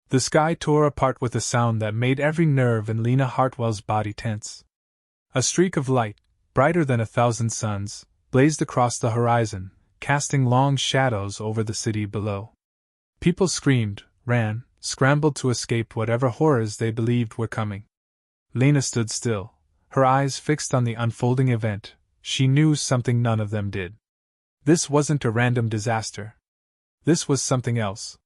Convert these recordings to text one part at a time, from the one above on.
The sky tore apart with a sound that made every nerve in Lena Hartwell's body tense. A streak of light, brighter than 1,000 suns, blazed across the horizon, casting long shadows over the city below. People screamed, ran, scrambled to escape whatever horrors they believed were coming. Lena stood still, her eyes fixed on the unfolding event. She knew something none of them did. This wasn't a random disaster. This was something else.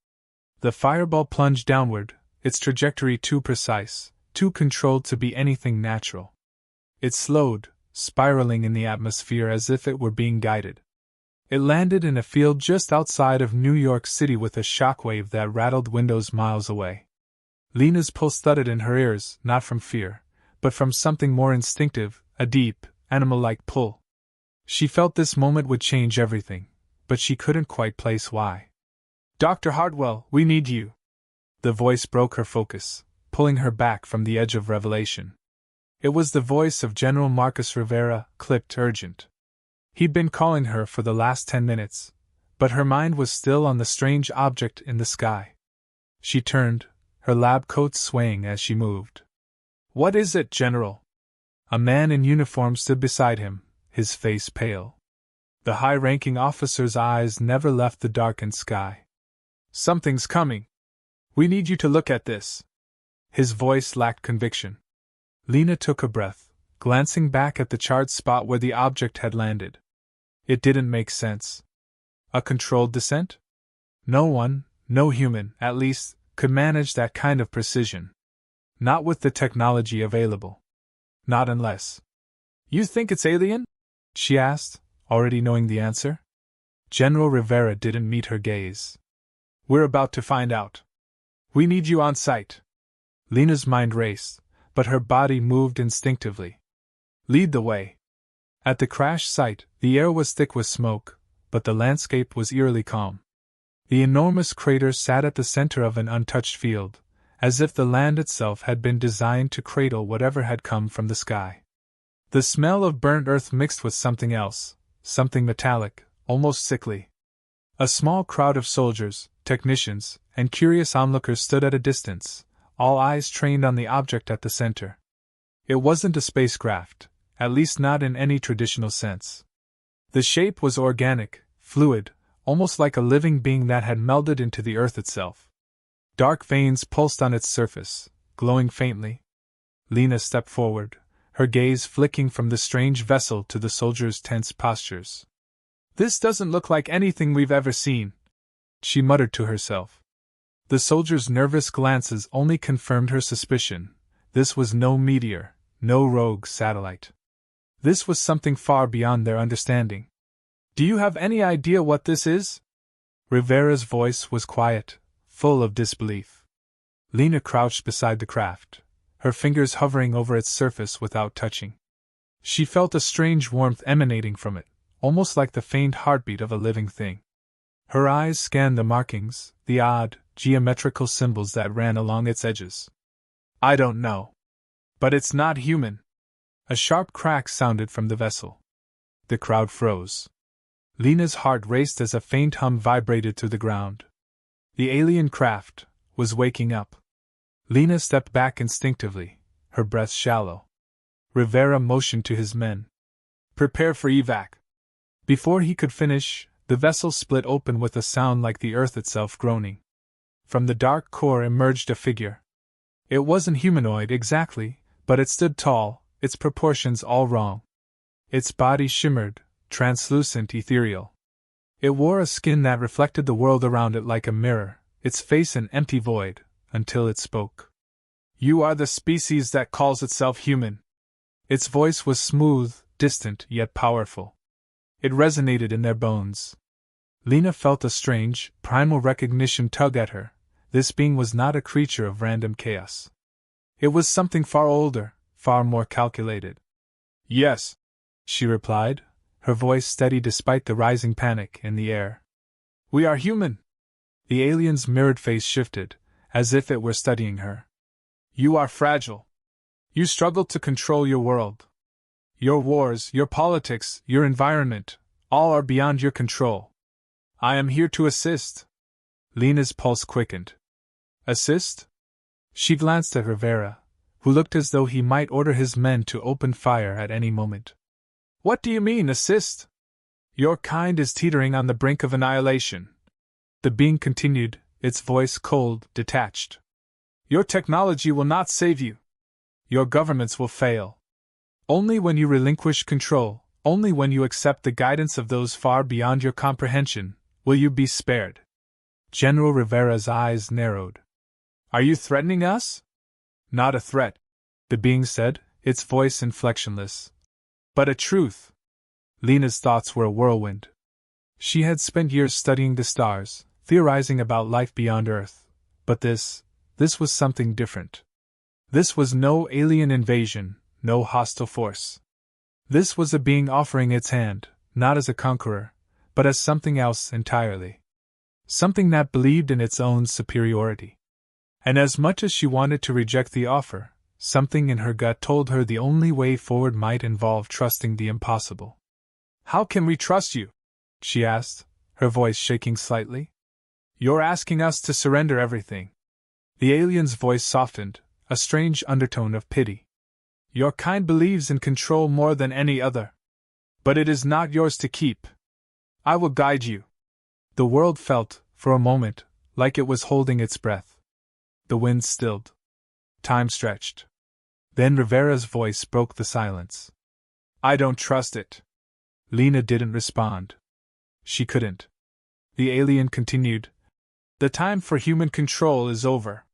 The fireball plunged downward, its trajectory too precise, too controlled to be anything natural. It slowed, spiraling in the atmosphere as if it were being guided. It landed in a field just outside of New York City with a shockwave that rattled windows miles away. Lena's pulse thudded in her ears, not from fear, but from something more instinctive, a deep, animal-like pull. She felt this moment would change everything, but she couldn't quite place why. "Dr. Hartwell, we need you." The voice broke her focus, pulling her back from the edge of revelation. It was the voice of General Marcus Rivera, clipped urgent. He'd been calling her for the last 10 minutes, but her mind was still on the strange object in the sky. She turned, her lab coat swaying as she moved. "What is it, General?" A man in uniform stood beside him, his face pale. The high-ranking officer's eyes never left the darkened sky. "Something's coming. We need you to look at this." His voice lacked conviction. Lena took a breath, glancing back at the charred spot where the object had landed. It didn't make sense. A controlled descent? No one, no human, at least, could manage that kind of precision. Not with the technology available. Not unless. "You think it's alien?" she asked, already knowing the answer. General Rivera didn't meet her gaze. "We're about to find out. We need you on site." Lena's mind raced, but her body moved instinctively. "Lead the way." At the crash site, the air was thick with smoke, but the landscape was eerily calm. The enormous crater sat at the center of an untouched field, as if the land itself had been designed to cradle whatever had come from the sky. The smell of burnt earth mixed with something else, something metallic, almost sickly. A small crowd of soldiers, technicians, and curious onlookers stood at a distance, all eyes trained on the object at the center. It wasn't a spacecraft, at least not in any traditional sense. The shape was organic, fluid, almost like a living being that had melded into the earth itself. Dark veins pulsed on its surface, glowing faintly. Lena stepped forward, her gaze flicking from the strange vessel to the soldiers' tense postures. "This doesn't look like anything we've ever seen," she muttered to herself. The soldiers' nervous glances only confirmed her suspicion. This was no meteor, no rogue satellite. This was something far beyond their understanding. "Do you have any idea what this is?" Rivera's voice was quiet, full of disbelief. Lena crouched beside the craft, her fingers hovering over its surface without touching. She felt a strange warmth emanating from it, almost like the faint heartbeat of a living thing. Her eyes scanned the markings, the odd, geometrical symbols that ran along its edges. "I don't know. But it's not human." A sharp crack sounded from the vessel. The crowd froze. Lena's heart raced as a faint hum vibrated through the ground. The alien craft was waking up. Lena stepped back instinctively, her breath shallow. Rivera motioned to his men. "Prepare for evac." Before he could finish, the vessel split open with a sound like the earth itself groaning. From the dark core emerged a figure. It wasn't humanoid exactly, but it stood tall, its proportions all wrong. Its body shimmered, translucent, ethereal. It wore a skin that reflected the world around it like a mirror, its face an empty void, until it spoke. "You are the species that calls itself human." Its voice was smooth, distant, yet powerful. It resonated in their bones. Lena felt a strange, primal recognition tug at her. This being was not a creature of random chaos. It was something far older, far more calculated. "Yes," she replied, her voice steady despite the rising panic in the air. "We are human." The alien's mirrored face shifted, as if it were studying her. "You are fragile. You struggle to control your world. Your wars, your politics, your environment, all are beyond your control. I am here to assist." Lena's pulse quickened. Assist? She glanced at Rivera, who looked as though he might order his men to open fire at any moment. What do you mean, assist? Your kind is teetering on the brink of annihilation. The being continued, its voice cold, detached. Your technology will not save you. Your governments will fail. Only when you relinquish control, only when you accept the guidance of those far beyond your comprehension, will you be spared. General Rivera's eyes narrowed. Are you threatening us? Not a threat, the being said, its voice inflectionless. But a truth. Lena's thoughts were a whirlwind. She had spent years studying the stars, theorizing about life beyond Earth, but this was something different. This was no alien invasion, no hostile force. This was a being offering its hand, not as a conqueror, but as something else entirely. Something that believed in its own superiority. And as much as she wanted to reject the offer, something in her gut told her the only way forward might involve trusting the impossible. How can we trust you? She asked, her voice shaking slightly. You're asking us to surrender everything. The alien's voice softened, a strange undertone of pity. Your kind believes in control more than any other. But it is not yours to keep. I will guide you. The world felt, for a moment, like it was holding its breath. The wind stilled. Time stretched. Then Rivera's voice broke the silence. I don't trust it. Lena didn't respond. She couldn't. The alien continued. The time for human control is over.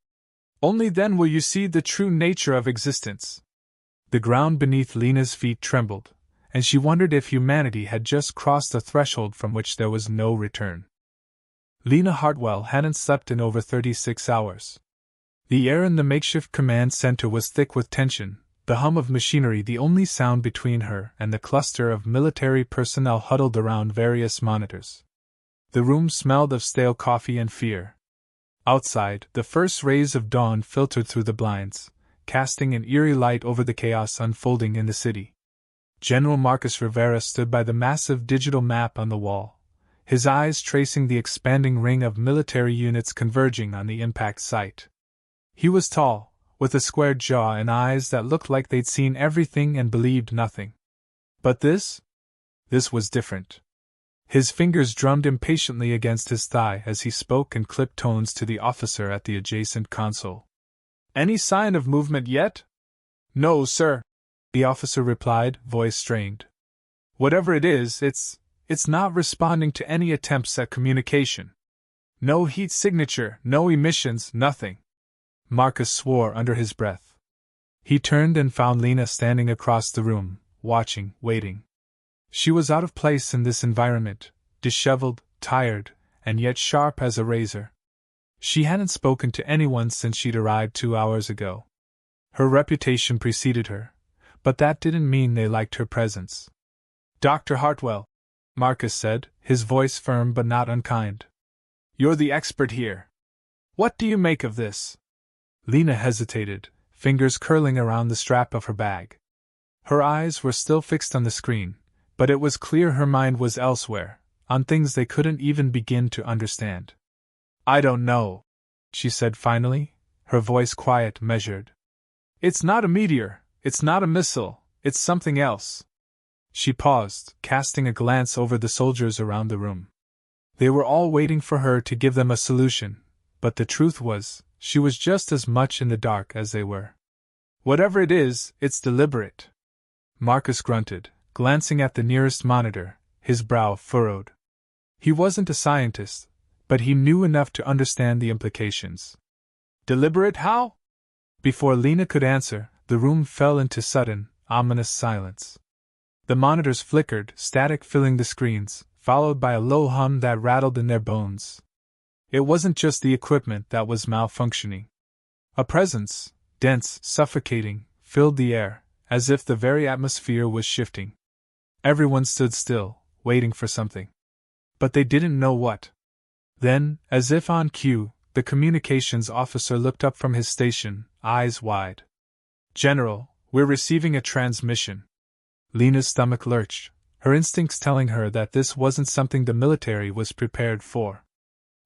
Only then will you see the true nature of existence. The ground beneath Lena's feet trembled, and she wondered if humanity had just crossed a threshold from which there was no return. Lena Hartwell hadn't slept in over 36 hours. The air in the makeshift command center was thick with tension, the hum of machinery the only sound between her and the cluster of military personnel huddled around various monitors. The room smelled of stale coffee and fear. Outside, the first rays of dawn filtered through the blinds, casting an eerie light over the chaos unfolding in the city. General Marcus Rivera stood by the massive digital map on the wall, his eyes tracing the expanding ring of military units converging on the impact site. He was tall, with a squared jaw and eyes that looked like they'd seen everything and believed nothing. But this was different. His fingers drummed impatiently against his thigh as he spoke in clipped tones to the officer at the adjacent console. Any sign of movement yet? No, sir, the officer replied, voice strained. Whatever it is, it's not responding to any attempts at communication. No heat signature, no emissions, nothing. Marcus swore under his breath. He turned and found Lena standing across the room, watching, waiting. She was out of place in this environment, disheveled, tired, and yet sharp as a razor. She hadn't spoken to anyone since she'd arrived 2 hours ago. Her reputation preceded her, but that didn't mean they liked her presence. Dr. Hartwell, Marcus said, his voice firm but not unkind. You're the expert here. What do you make of this? Lena hesitated, fingers curling around the strap of her bag. Her eyes were still fixed on the screen, but it was clear her mind was elsewhere, on things they couldn't even begin to understand. I don't know, she said finally, her voice quiet, measured. It's not a meteor, it's not a missile, it's something else. She paused, casting a glance over the soldiers around the room. They were all waiting for her to give them a solution, but the truth was, she was just as much in the dark as they were. Whatever it is, it's deliberate. Marcus grunted, glancing at the nearest monitor, his brow furrowed. He wasn't a scientist, but he knew enough to understand the implications. Deliberate how? Before Lena could answer, the room fell into sudden, ominous silence. The monitors flickered, static filling the screens, followed by a low hum that rattled in their bones. It wasn't just the equipment that was malfunctioning. A presence, dense, suffocating, filled the air, as if the very atmosphere was shifting. Everyone stood still, waiting for something. But they didn't know what. Then, as if on cue, the communications officer looked up from his station, eyes wide. General, we're receiving a transmission. Lena's stomach lurched, her instincts telling her that this wasn't something the military was prepared for.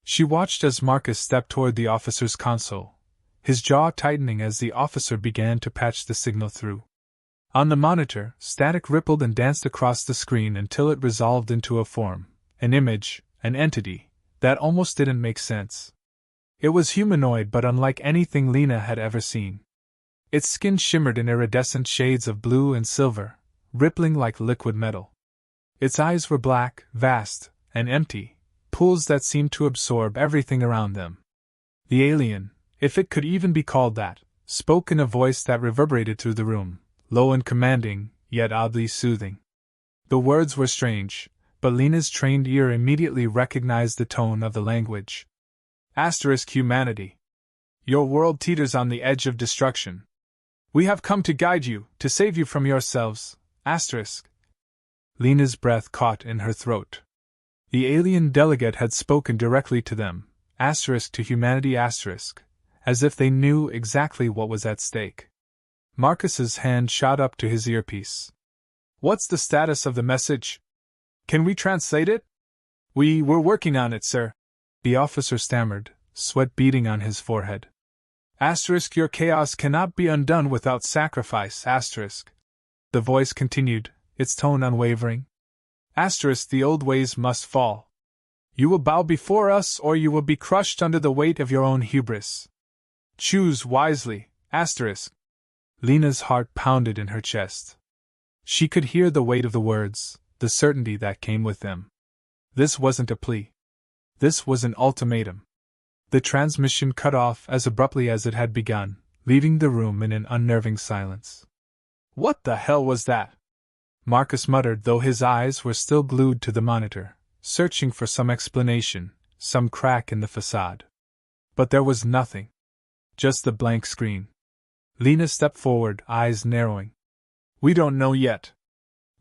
She watched as Marcus stepped toward the officer's console, his jaw tightening as the officer began to patch the signal through. On the monitor, static rippled and danced across the screen until it resolved into a form, an image, an entity, that almost didn't make sense. It was humanoid but unlike anything Lena had ever seen. Its skin shimmered in iridescent shades of blue and silver, rippling like liquid metal. Its eyes were black, vast, and empty, pools that seemed to absorb everything around them. The alien, if it could even be called that, spoke in a voice that reverberated through the room, low and commanding, yet oddly soothing. The words were strange, but Lena's trained ear immediately recognized the tone of the language. Humanity. Your world teeters on the edge of destruction. We have come to guide you, to save you from yourselves. Lena's breath caught in her throat. The alien delegate had spoken directly to them, to humanity, as if they knew exactly what was at stake. Marcus's hand shot up to his earpiece. What's the status of the message? Can we translate it? We're working on it, sir. The officer stammered, sweat beading on his forehead. Your chaos cannot be undone without sacrifice, The voice continued, its tone unwavering. The old ways must fall. You will bow before us or you will be crushed under the weight of your own hubris. Choose wisely, Lena's heart pounded in her chest. She could hear the weight of the words, the certainty that came with them. This wasn't a plea. This was an ultimatum. The transmission cut off as abruptly as it had begun, leaving the room in an unnerving silence. What the hell was that? Marcus muttered, though his eyes were still glued to the monitor, searching for some explanation, some crack in the facade. But there was nothing. Just the blank screen. Lena stepped forward, eyes narrowing. We don't know yet.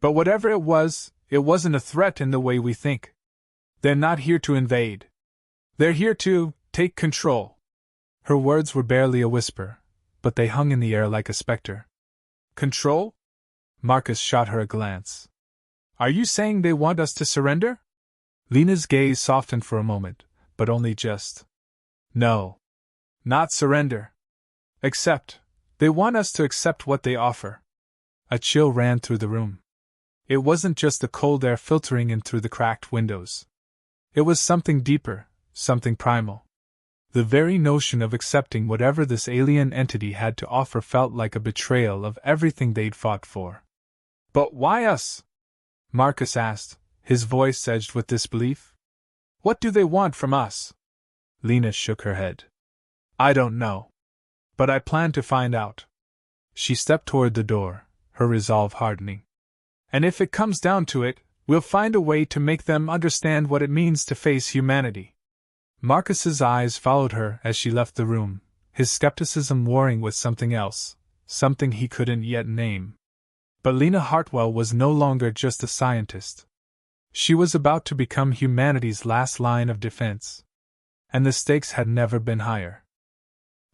But whatever it wasn't a threat in the way we think. They're not here to invade. They're here to take control. Her words were barely a whisper, but they hung in the air like a specter. Control? Marcus shot her a glance. Are you saying they want us to surrender? Lena's gaze softened for a moment, but only just. No. Not surrender. Accept. They want us to accept what they offer. A chill ran through the room. It wasn't just the cold air filtering in through the cracked windows. It was something deeper, something primal. The very notion of accepting whatever this alien entity had to offer felt like a betrayal of everything they'd fought for. But why us? Marcus asked, his voice edged with disbelief. What do they want from us? Lena shook her head. I don't know. But I plan to find out. She stepped toward the door, her resolve hardening. And if it comes down to it, we'll find a way to make them understand what it means to face humanity. Marcus's eyes followed her as she left the room, his skepticism warring with something else, something he couldn't yet name. But Lena Hartwell was no longer just a scientist. She was about to become humanity's last line of defense. And the stakes had never been higher.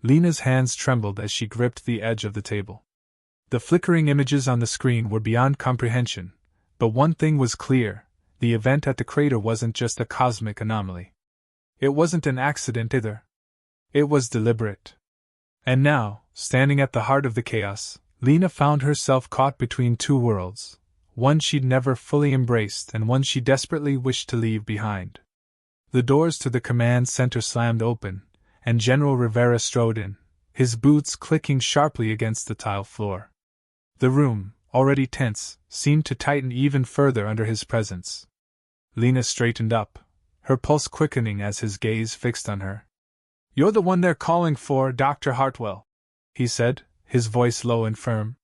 Lena's hands trembled as she gripped the edge of the table. The flickering images on the screen were beyond comprehension, but one thing was clear: the event at the crater wasn't just a cosmic anomaly. It wasn't an accident either. It was deliberate. And now, standing at the heart of the chaos, Lena found herself caught between two worlds, one she'd never fully embraced and one she desperately wished to leave behind. The doors to the command center slammed open, and General Rivera strode in, his boots clicking sharply against the tile floor. The room, already tense, seemed to tighten even further under his presence. Lena straightened up, her pulse quickening as his gaze fixed on her. You're the one they're calling for, Dr. Hartwell, he said, his voice low and firm.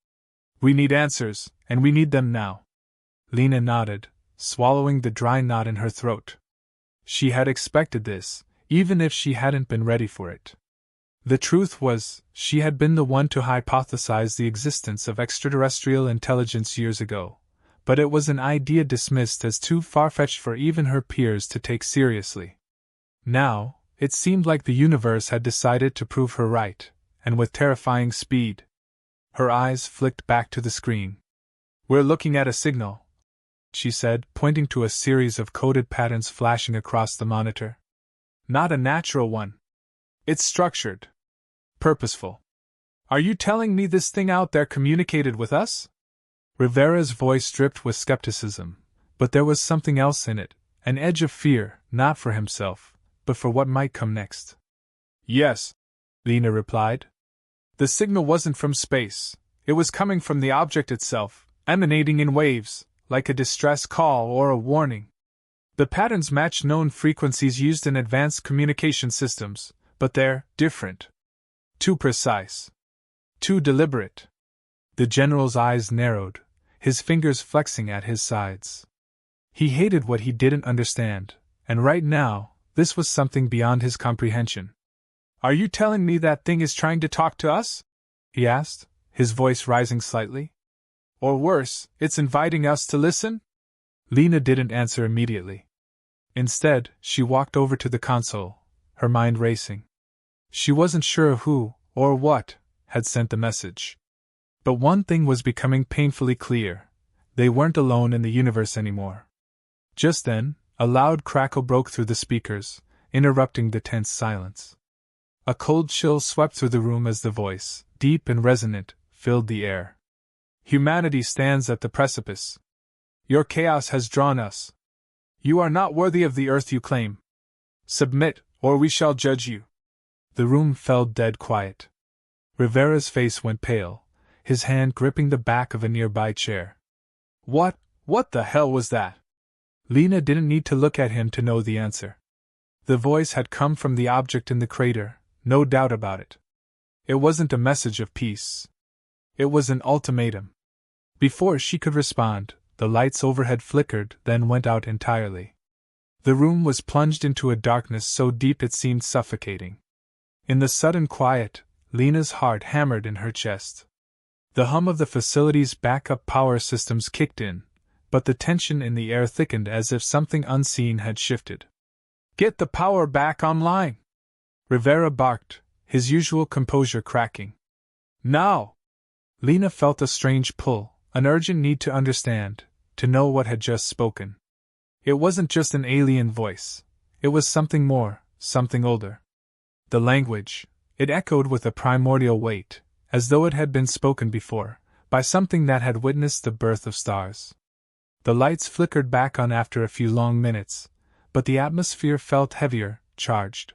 We need answers, and we need them now. Lena nodded, swallowing the dry knot in her throat. She had expected this, even if she hadn't been ready for it. The truth was, she had been the one to hypothesize the existence of extraterrestrial intelligence years ago, but it was an idea dismissed as too far-fetched for even her peers to take seriously. Now, it seemed like the universe had decided to prove her right, and with terrifying speed. Her eyes flicked back to the screen. We're looking at a signal, she said, pointing to a series of coded patterns flashing across the monitor. Not a natural one. It's structured. Purposeful. Are you telling me this thing out there communicated with us? Rivera's voice dripped with skepticism, but there was something else in it, an edge of fear, not for himself, but for what might come next. Yes, Lena replied. The signal wasn't from space. It was coming from the object itself, emanating in waves, like a distress call or a warning. The patterns match known frequencies used in advanced communication systems, but they're different. Too precise. Too deliberate. The general's eyes narrowed, his fingers flexing at his sides. He hated what he didn't understand, and right now, this was something beyond his comprehension. Are you telling me that thing is trying to talk to us? He asked, his voice rising slightly. Or worse, it's inviting us to listen? Lena didn't answer immediately. Instead, she walked over to the console, her mind racing. She wasn't sure who, or what, had sent the message. But one thing was becoming painfully clear. They weren't alone in the universe anymore. Just then, a loud crackle broke through the speakers, interrupting the tense silence. A cold chill swept through the room as the voice, deep and resonant, filled the air. Humanity stands at the precipice. Your chaos has drawn us. You are not worthy of the earth you claim. Submit, or we shall judge you. The room fell dead quiet. Rivera's face went pale, his hand gripping the back of a nearby chair. What the hell was that? Lena didn't need to look at him to know the answer. The voice had come from the object in the crater, no doubt about it. It wasn't a message of peace. It was an ultimatum. Before she could respond, the lights overhead flickered, then went out entirely. The room was plunged into a darkness so deep it seemed suffocating. In the sudden quiet, Lena's heart hammered in her chest. The hum of the facility's backup power systems kicked in, but the tension in the air thickened as if something unseen had shifted. Get the power back online! Rivera barked, his usual composure cracking. Now! Lena felt a strange pull, an urgent need to understand, to know what had just spoken. It wasn't just an alien voice. It was something more, something older. The language, it echoed with a primordial weight, as though it had been spoken before, by something that had witnessed the birth of stars. The lights flickered back on after a few long minutes, but the atmosphere felt heavier, charged.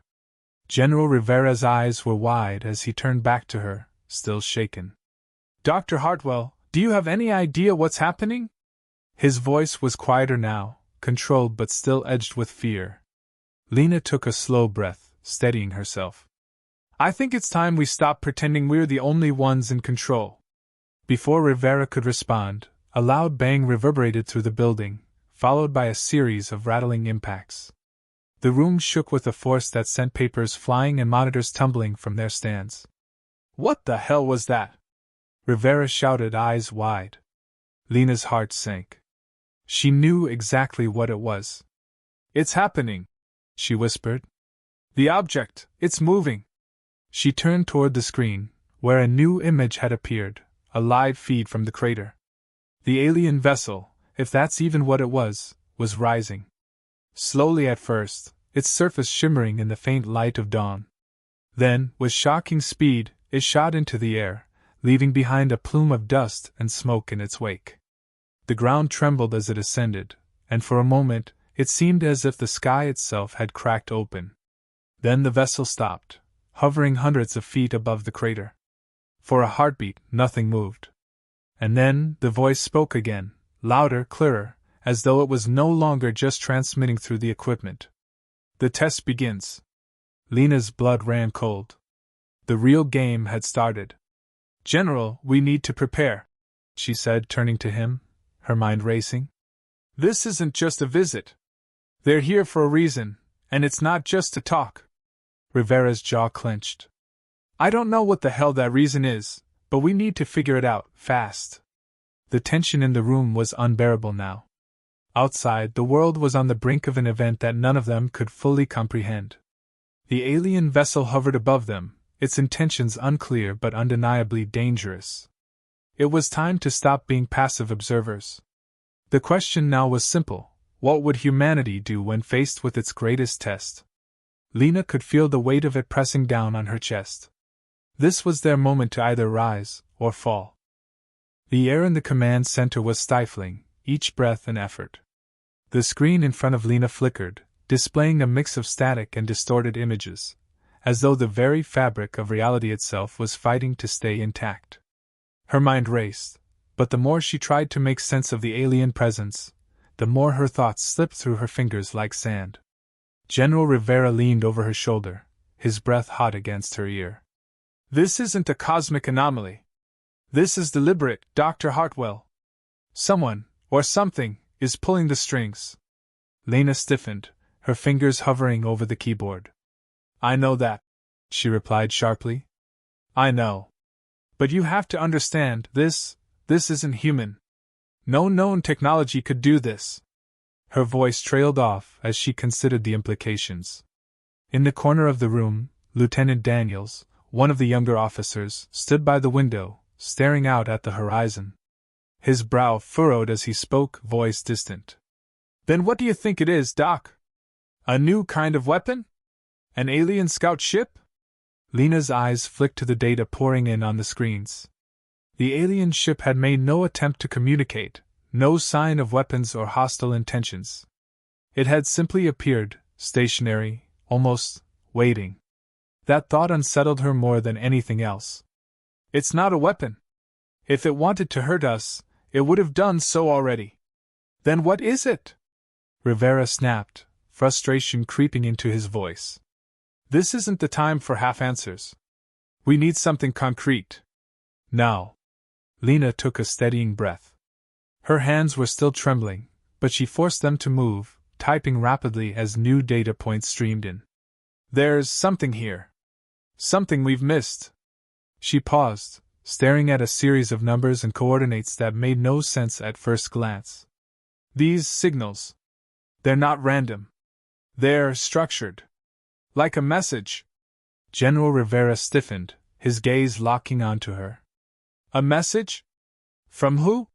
General Rivera's eyes were wide as he turned back to her, still shaken. Dr. Hartwell, do you have any idea what's happening? His voice was quieter now, controlled but still edged with fear. Lena took a slow breath, steadying herself. I think it's time we stop pretending we're the only ones in control. Before Rivera could respond, a loud bang reverberated through the building, followed by a series of rattling impacts. The room shook with a force that sent papers flying and monitors tumbling from their stands. What the hell was that? Rivera shouted, eyes wide. Lena's heart sank. She knew exactly what it was. It's happening, she whispered. The object, it's moving. She turned toward the screen, where a new image had appeared, a live feed from the crater. The alien vessel, if that's even what it was rising. Slowly at first, its surface shimmering in the faint light of dawn. Then, with shocking speed, it shot into the air, leaving behind a plume of dust and smoke in its wake. The ground trembled as it ascended, and for a moment, it seemed as if the sky itself had cracked open. Then the vessel stopped, hovering hundreds of feet above the crater. For a heartbeat, nothing moved. And then, the voice spoke again, louder, clearer, as though it was no longer just transmitting through the equipment. The test begins. Lena's blood ran cold. The real game had started. General, we need to prepare, she said, turning to him, her mind racing. This isn't just a visit. They're here for a reason, and it's not just to talk. Rivera's jaw clenched. I don't know what the hell that reason is, but we need to figure it out, fast. The tension in the room was unbearable now. Outside, the world was on the brink of an event that none of them could fully comprehend. The alien vessel hovered above them, its intentions unclear but undeniably dangerous. It was time to stop being passive observers. The question now was simple: what would humanity do when faced with its greatest test? Lena could feel the weight of it pressing down on her chest. This was their moment to either rise or fall. The air in the command center was stifling, each breath an effort. The screen in front of Lena flickered, displaying a mix of static and distorted images, as though the very fabric of reality itself was fighting to stay intact. Her mind raced, but the more she tried to make sense of the alien presence, the more her thoughts slipped through her fingers like sand. General Rivera leaned over her shoulder, his breath hot against her ear. "This isn't a cosmic anomaly. This is deliberate, Dr. Hartwell. Someone, or something, is pulling the strings." Lena stiffened, her fingers hovering over the keyboard. "I know that," she replied sharply. "I know. But you have to understand, this isn't human. No known technology could do this." Her voice trailed off as she considered the implications. In the corner of the room, Lieutenant Daniels, one of the younger officers, stood by the window, staring out at the horizon. His brow furrowed as he spoke, voice distant. "Then what do you think it is, Doc? A new kind of weapon? An alien scout ship?" Lena's eyes flicked to the data pouring in on the screens. The alien ship had made no attempt to communicate, no sign of weapons or hostile intentions. It had simply appeared, stationary, almost waiting. That thought unsettled her more than anything else. "It's not a weapon. If it wanted to hurt us, it would have done so already." "Then what is it?" Rivera snapped, frustration creeping into his voice. "This isn't the time for half-answers. We need something concrete. Now." Lena took a steadying breath. Her hands were still trembling, but she forced them to move, typing rapidly as new data points streamed in. "There's something here. Something we've missed." She paused, staring at a series of numbers and coordinates that made no sense at first glance. "These signals. They're not random. They're structured. Like a message." General Rivera stiffened, his gaze locking onto her. "A message? From who?"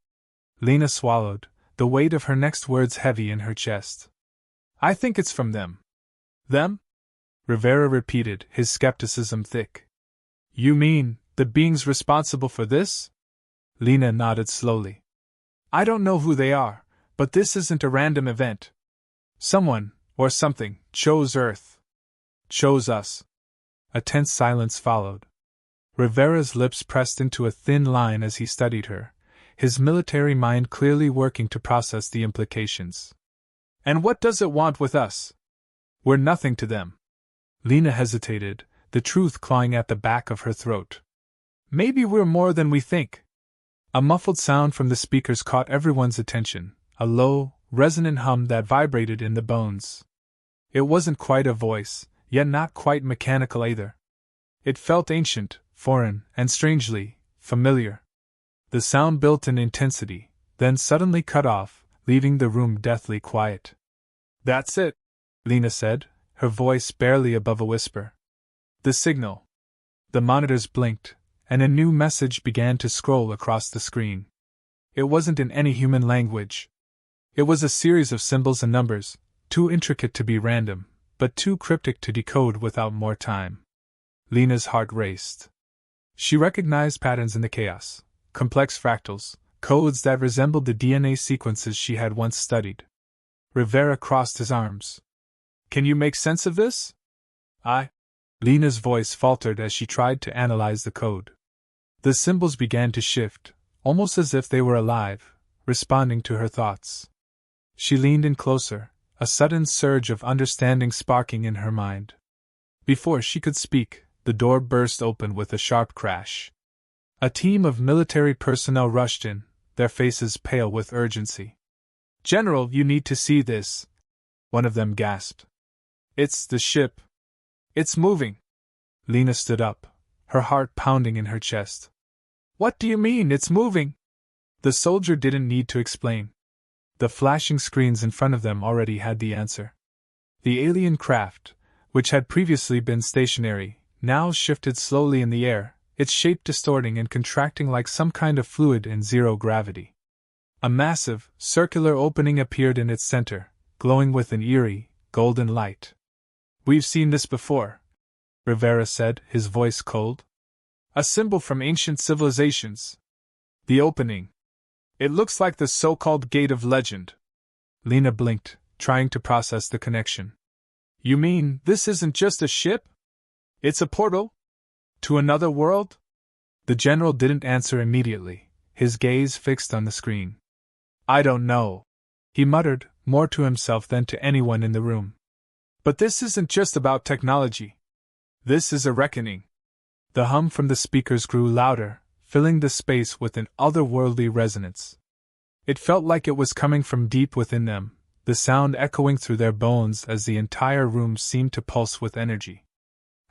Lena swallowed, the weight of her next words heavy in her chest. "I think it's from them." "Them?" Rivera repeated, his skepticism thick. "You mean, the beings responsible for this?" Lena nodded slowly. "I don't know who they are, but this isn't a random event. Someone, or something, chose Earth. Chose us." A tense silence followed. Rivera's lips pressed into a thin line as he studied her, his military mind clearly working to process the implications. "And what does it want with us? We're nothing to them." Lena hesitated, the truth clawing at the back of her throat. "Maybe we're more than we think." A muffled sound from the speakers caught everyone's attention, a low, resonant hum that vibrated in the bones. It wasn't quite a voice, yet not quite mechanical either. It felt ancient, foreign, and strangely familiar. The sound built in intensity, then suddenly cut off, leaving the room deathly quiet. "That's it," Lena said, her voice barely above a whisper. "The signal." The monitors blinked, and a new message began to scroll across the screen. It wasn't in any human language. It was a series of symbols and numbers, too intricate to be random, but too cryptic to decode without more time. Lena's heart raced. She recognized patterns in the chaos, complex fractals, codes that resembled the DNA sequences she had once studied. Rivera crossed his arms. "Can you make sense of this?" Lena's voice faltered as she tried to analyze the code. The symbols began to shift, almost as if they were alive, responding to her thoughts. She leaned in closer, a sudden surge of understanding sparking in her mind. Before she could speak, the door burst open with a sharp crash. A team of military personnel rushed in, their faces pale with urgency. "General, you need to see this," one of them gasped. "It's the ship. It's moving." Lena stood up, her heart pounding in her chest. "What do you mean, it's moving?" The soldier didn't need to explain. The flashing screens in front of them already had the answer. The alien craft, which had previously been stationary, now shifted slowly in the air, its shape distorting and contracting like some kind of fluid in zero gravity. A massive, circular opening appeared in its center, glowing with an eerie, golden light. We've seen this before, Rivera said, his voice cold. A symbol from ancient civilizations. The opening. It looks like the so-called Gate of Legend. Lena blinked, trying to process the connection. You mean, this isn't just a ship? It's a portal? To another world? The general didn't answer immediately, his gaze fixed on the screen. I don't know, he muttered, more to himself than to anyone in the room. But this isn't just about technology. This is a reckoning. The hum from the speakers grew louder, filling the space with an otherworldly resonance. It felt like it was coming from deep within them, the sound echoing through their bones as the entire room seemed to pulse with energy.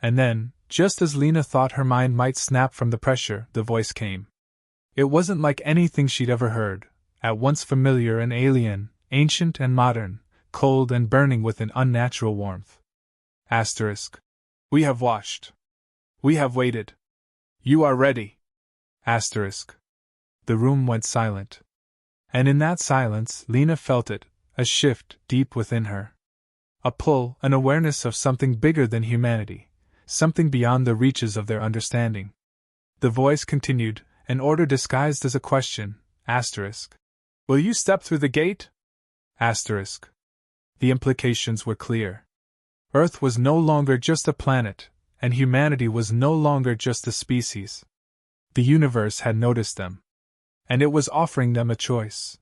And then, just as Lena thought her mind might snap from the pressure, the voice came. It wasn't like anything she'd ever heard, at once familiar and alien, ancient and modern, cold and burning with an unnatural warmth. Asterisk. We have watched. We have waited. You are ready. Asterisk. The room went silent. And in that silence, Lena felt it, a shift deep within her. A pull, an awareness of something bigger than humanity, something beyond the reaches of their understanding. The voice continued, an order disguised as a question, asterisk. Will you step through the gate? Asterisk. The implications were clear. Earth was no longer just a planet, and humanity was no longer just a species. The universe had noticed them. And it was offering them a choice.